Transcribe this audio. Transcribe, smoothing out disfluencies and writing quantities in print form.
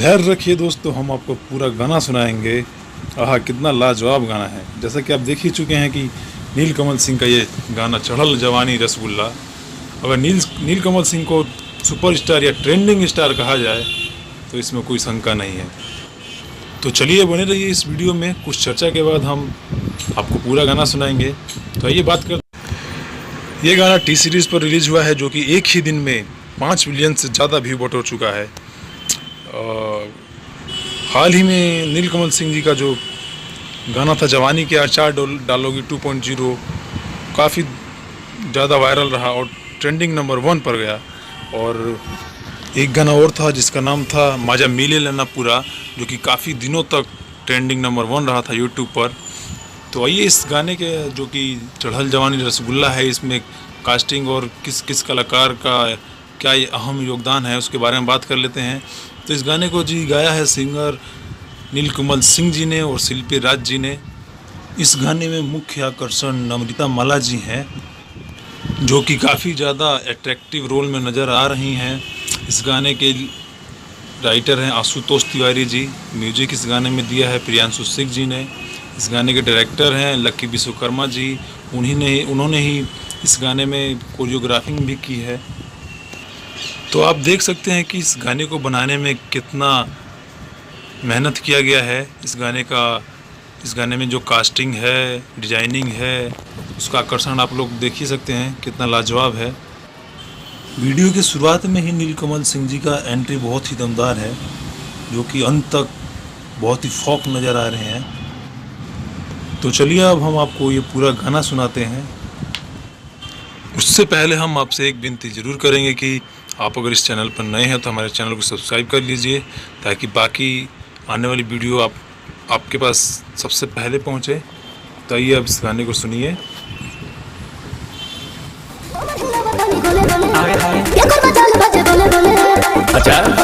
धैर्य रखिए दोस्तों, हम आपको पूरा गाना सुनाएंगे। आहा, कितना लाजवाब गाना है। जैसा कि आप देख ही चुके हैं कि नीलकमल सिंह का ये गाना चढ़ल जवानी रसगुल्ला, अगर नीलकमल सिंह को सुपरस्टार या ट्रेंडिंग स्टार कहा जाए तो इसमें कोई शंका नहीं है। तो चलिए बने रहिए इस वीडियो में। कुछ चर्चा के बाद हम आपको पूरा गाना सुनाएंगे। तो आइए बात कर। ये गाना टी सीरीज़ पर रिलीज़ हुआ है, जो कि एक ही दिन में 5 मिलियन से ज़्यादा व्यू बटोर चुका है। हाल ही में नीलकमल सिंह जी का जो गाना था जवानी के आचार डालोगी 2.0 काफ़ी ज़्यादा वायरल रहा और ट्रेंडिंग नंबर 1 पर गया। और एक गाना और था जिसका नाम था माजा मिले लेना पूरा, जो कि काफ़ी दिनों तक ट्रेंडिंग नंबर 1 रहा था यूट्यूब पर। तो आइए इस गाने के जो कि चढ़ल जवानी रसगुल्ला है, इसमें कास्टिंग और किस किस कलाकार का क्या ये अहम योगदान है उसके बारे में बात कर लेते हैं। तो इस गाने को जी गाया है सिंगर नीलकमल सिंह जी ने और शिल्पी राज जी ने। इस गाने में मुख्य आकर्षण नम्रता माला जी हैं, जो कि काफ़ी ज़्यादा अट्रैक्टिव रोल में नज़र आ रही हैं। इस गाने के राइटर हैं आशुतोष तिवारी जी। म्यूजिक इस गाने में दिया है प्रियांशु सिंह जी ने। इस गाने के डायरेक्टर हैं लक्की विश्वकर्मा जी। उन्होंने ही इस गाने में कोरियोग्राफिंग भी की है। तो आप देख सकते हैं कि इस गाने को बनाने में कितना मेहनत किया गया है। इस गाने में जो कास्टिंग है, डिजाइनिंग है, उसका आकर्षण आप लोग देख ही सकते हैं कितना लाजवाब है। वीडियो की शुरुआत में ही नीलकमल सिंह जी का एंट्री बहुत ही दमदार है, जो कि अंत तक बहुत ही फोक नज़र आ रहे हैं। तो चलिए अब हम आपको ये पूरा गाना सुनाते हैं। उससे पहले हम आपसे एक विनती ज़रूर करेंगे कि आप अगर इस चैनल पर नए हैं तो हमारे चैनल को सब्सक्राइब कर लीजिए, ताकि बाकी आने वाली वीडियो आपके पास सबसे पहले पहुंचे। तो आइए अब इस गाने को सुनिए। अच्छा